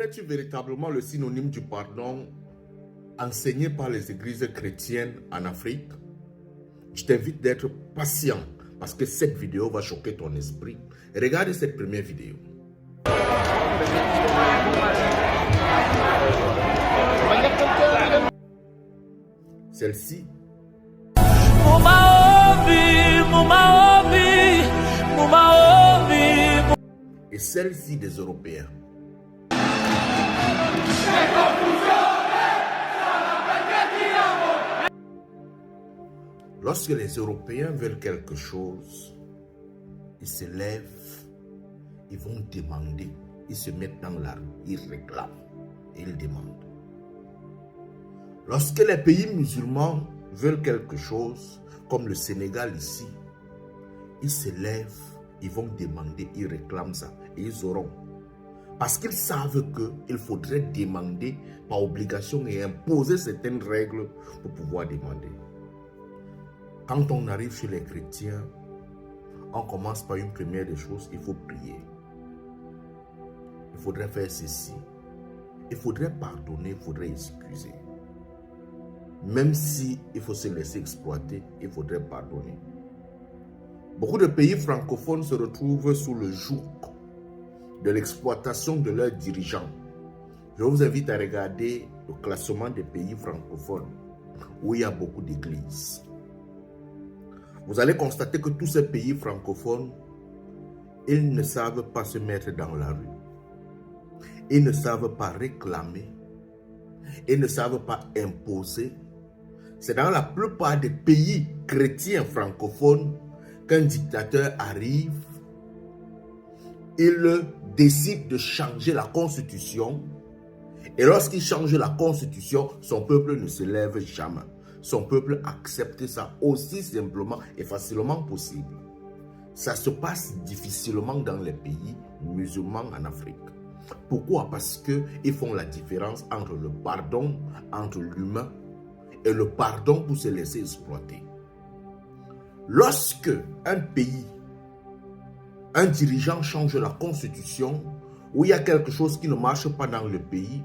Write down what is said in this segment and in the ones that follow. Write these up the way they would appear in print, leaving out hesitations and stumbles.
Es-tu véritablement le synonyme du pardon enseigné par les églises chrétiennes en Afrique? Je t'invite d'être patient parce que cette vidéo va choquer ton esprit. Regarde cette première vidéo. Celle-ci. Et celle-ci des Européens. Lorsque les Européens veulent quelque chose, ils se lèvent, ils vont demander, ils se mettent dans la rue, ils réclament et ils demandent. Lorsque les pays musulmans veulent quelque chose, comme le Sénégal ici, ils se lèvent, ils vont demander, ils réclament ça et ils auront. Parce qu'ils savent qu'il faudrait demander par obligation et imposer certaines règles pour pouvoir demander. Quand on arrive chez les chrétiens, on commence par une première des choses, il faut prier. Il faudrait faire ceci. Il faudrait pardonner, il faudrait excuser. Même si il faut se laisser exploiter, il faudrait pardonner. Beaucoup de pays francophones se retrouvent sous le joug de l'exploitation de leurs dirigeants. Je vous invite à regarder le classement des pays francophones où il y a beaucoup d'églises. Vous allez constater que tous ces pays francophones, ils ne savent pas se mettre dans la rue. Ils ne savent pas réclamer. Ils ne savent pas imposer. C'est dans la plupart des pays chrétiens francophones qu'un dictateur arrive, il décide de changer la constitution. Et lorsqu'il change la constitution, son peuple ne se lève jamais. Son peuple accepte ça aussi simplement et facilement possible. Ça se passe difficilement dans les pays musulmans en Afrique. Pourquoi? Parce qu'ils font la différence entre le pardon, entre l'humain et le pardon pour se laisser exploiter. Lorsque un pays, un dirigeant change la constitution, où il y a quelque chose qui ne marche pas dans le pays,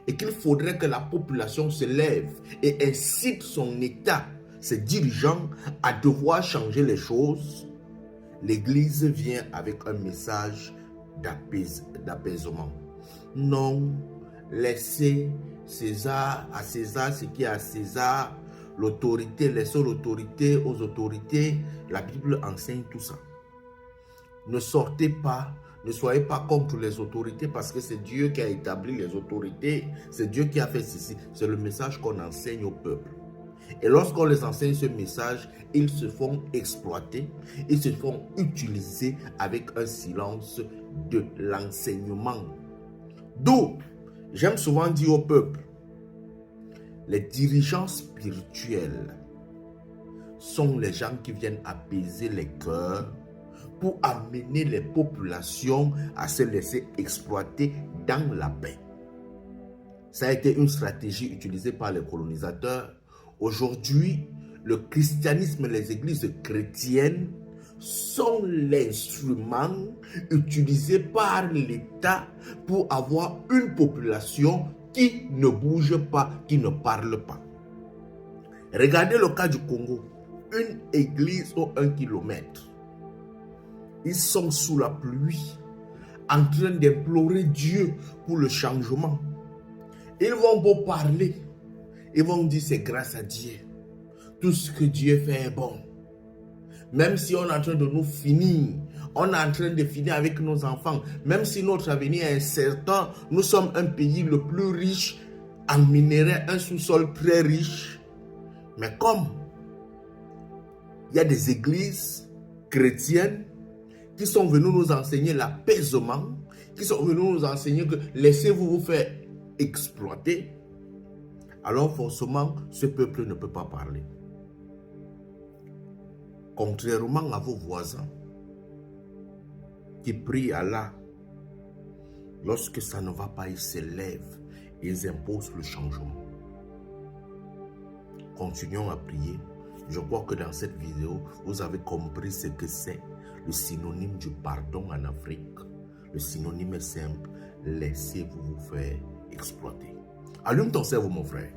et qu'il faudrait que la population se lève et incite son État, ses dirigeants, à devoir changer les choses, l'Église vient avec un message d'apaisement. Non, laissez César à César ce qui est à César, l'autorité, laissez l'autorité aux autorités. La Bible enseigne tout ça. Ne sortez pas. Ne soyez pas contre les autorités parce que c'est Dieu qui a établi les autorités. C'est Dieu qui a fait ceci. C'est le message qu'on enseigne au peuple. Et lorsqu'on les enseigne ce message, ils se font exploiter. Ils se font utiliser avec un silence de l'enseignement. D'où, j'aime souvent dire au peuple, les dirigeants spirituels sont les gens qui viennent apaiser les cœurs pour amener les populations à se laisser exploiter dans la paix. Ça a été une stratégie utilisée par les colonisateurs. Aujourd'hui, le christianisme et les églises chrétiennes sont l'instrument utilisé par l'État pour avoir une population qui ne bouge pas, qui ne parle pas. Regardez le cas du Congo. Une église au 1 kilomètre. Ils sont sous la pluie, en train d'implorer Dieu pour le changement. Ils vont beau parler. Ils vont dire c'est grâce à Dieu. Tout ce que Dieu fait est bon. Même si on est en train de nous finir, on est en train de finir avec nos enfants, même si notre avenir est incertain, nous sommes un pays le plus riche en minerais, un sous-sol très riche. Mais comme il y a des églises chrétiennes qui sont venus nous enseigner l'apaisement, qui sont venus nous enseigner que laissez-vous vous faire exploiter, alors forcément, ce peuple ne peut pas parler. Contrairement à vos voisins qui prient Allah, lorsque ça ne va pas, ils se lèvent et ils imposent le changement. Continuons à prier. Je crois que dans cette vidéo, vous avez compris ce que c'est le synonyme du pardon en Afrique. Le synonyme est simple. laissez-vous vous faire exploiter. Allume ton cerveau, mon frère.